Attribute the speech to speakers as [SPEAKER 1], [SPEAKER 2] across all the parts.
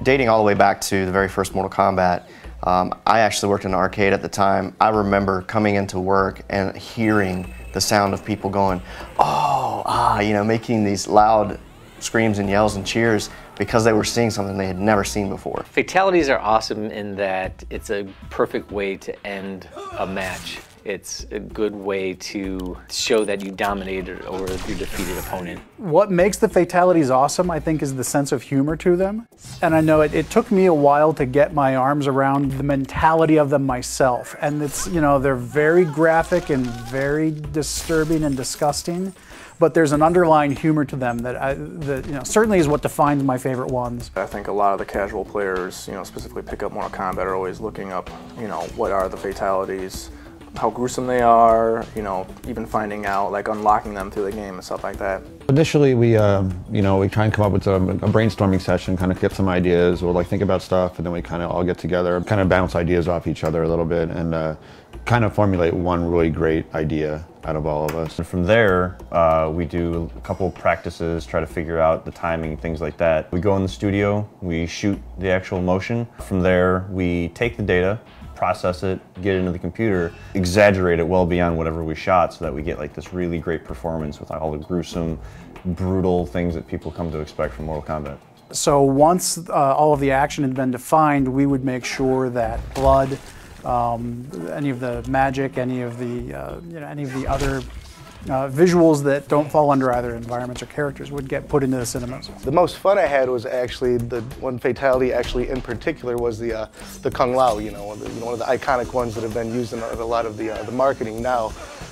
[SPEAKER 1] Dating all the way back to the very first Mortal Kombat, I actually worked in an arcade at the time. I remember coming into work and hearing the sound of people going, oh, ah, you know, making these loud screams and yells and cheers because they were seeing something they had never seen before.
[SPEAKER 2] Fatalities are awesome in that it's a perfect way to end a match. It's a good way to show that you dominated over your defeated opponent.
[SPEAKER 3] What makes the fatalities awesome, I think, is the sense of humor to them. And I know it took me a while to get my arms around the mentality of them myself. And it's, you know, they're very graphic and very disturbing and disgusting, but there's an underlying humor to them that, you know, certainly is what defines my favorite ones.
[SPEAKER 4] I think a lot of the casual players, you know, specifically pick up Mortal Kombat, are always looking up, you know, what are the fatalities, how gruesome they are, you know, even finding out, like unlocking them through the game and stuff like that.
[SPEAKER 5] Initially, we try and come up with a brainstorming session, kind of get some ideas, or like think about stuff, and then we kind of all get together, kind of bounce ideas off each other a little bit, and kind of formulate one really great idea out of all of us.
[SPEAKER 6] And from there, we do a couple practices, try to figure out the timing, things like that. We go in the studio, we shoot the actual motion. From there, we take the data, process it, get it into the computer, exaggerate it well beyond whatever we shot so that we get like this really great performance with all the gruesome, brutal things that people come to expect from Mortal Kombat.
[SPEAKER 3] So once all of the action had been defined, we would make sure that blood, any of the magic, any of the other visuals that don't fall under either environments or characters would get put into the cinemas.
[SPEAKER 7] The most fun I had was actually the one fatality actually in particular was the Kung Lao, you know, one of the iconic ones that have been used in a lot of the marketing now,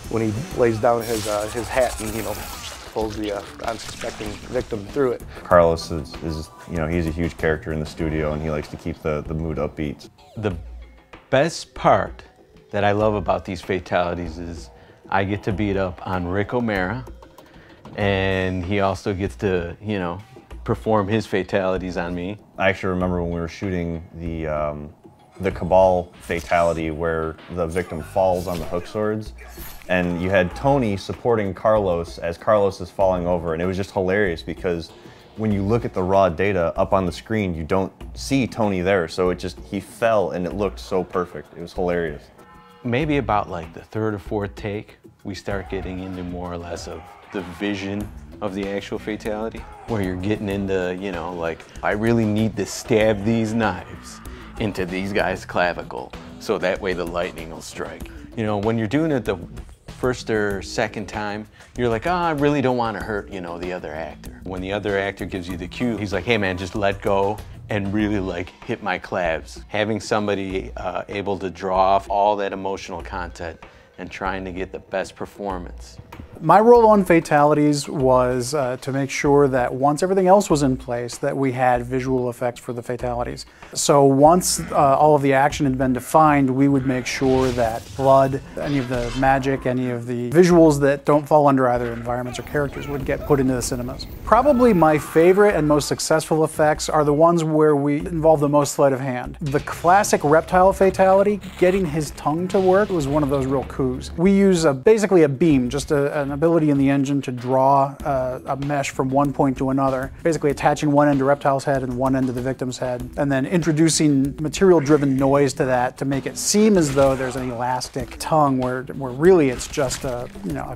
[SPEAKER 7] when he lays down his hat and, you know, pulls the unsuspecting victim through it.
[SPEAKER 6] Carlos is, you know, he's a huge character in the studio, and he likes to keep the mood upbeat.
[SPEAKER 8] The best part that I love about these fatalities is I get to beat up on Rick O'Mara, and he also gets to, you know, perform his fatalities on me.
[SPEAKER 6] I actually remember when we were shooting the Cabal fatality where the victim falls on the hook swords, and you had Tony supporting Carlos as Carlos is falling over, and it was just hilarious because when you look at the raw data up on the screen, you don't see Tony there, so he fell and it looked so perfect. It was hilarious.
[SPEAKER 8] Maybe about like the third or fourth take, we start getting into more or less of the vision of the actual fatality, where you're getting into, you know, like, I really need to stab these knives into these guys' clavicle so that way the lightning will strike. You know, when you're doing it the first or second time, you're like, oh, I really don't want to hurt, you know, the other actor. When the other actor gives you the cue, he's like, hey man, just let go and really like hit my clavs. Having somebody able to draw off all that emotional content and trying to get the best performance.
[SPEAKER 3] My role on fatalities was to make sure that once everything else was in place, that we had visual effects for the fatalities. So once all of the action had been defined, we would make sure that blood, any of the magic, any of the visuals that don't fall under either environments or characters would get put into the cinemas. Probably my favorite and most successful effects are the ones where we involve the most sleight of hand. The classic reptile fatality, getting his tongue to work, was one of those real coups. We use basically a beam, just an ability in the engine to draw a mesh from one point to another, basically attaching one end to Reptile's head and one end to the victim's head, and then introducing material-driven noise to that to make it seem as though there's an elastic tongue where really it's just a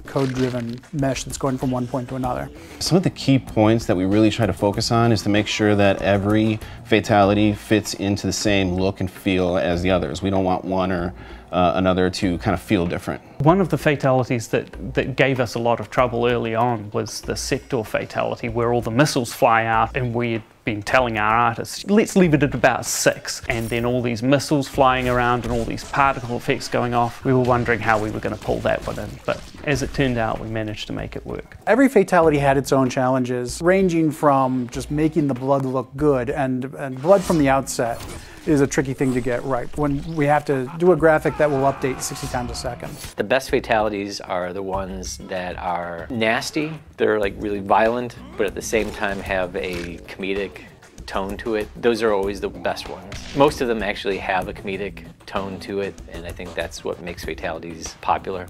[SPEAKER 3] code-driven mesh that's going from one point to another.
[SPEAKER 9] Some of the key points that we really try to focus on is to make sure that every fatality fits into the same look and feel as the others. We don't want one or another to kind of feel different.
[SPEAKER 10] One of the fatalities that gave us a lot of trouble early on was the sector fatality, where all the missiles fly out, and we had been telling our artists, let's leave it at about 6, and then all these missiles flying around and all these particle effects going off. We were wondering how we were going to pull that one in, but as it turned out, we managed to make it work.
[SPEAKER 3] Every fatality had its own challenges, ranging from just making the blood look good, and blood from the outset is a tricky thing to get right when we have to do a graphic that will update 60 times a second.
[SPEAKER 2] The best fatalities are the ones that are nasty. They're like really violent, but at the same time have a comedic tone to it. Those are always the best ones. Most of them actually have a comedic tone to it, and I think that's what makes fatalities popular.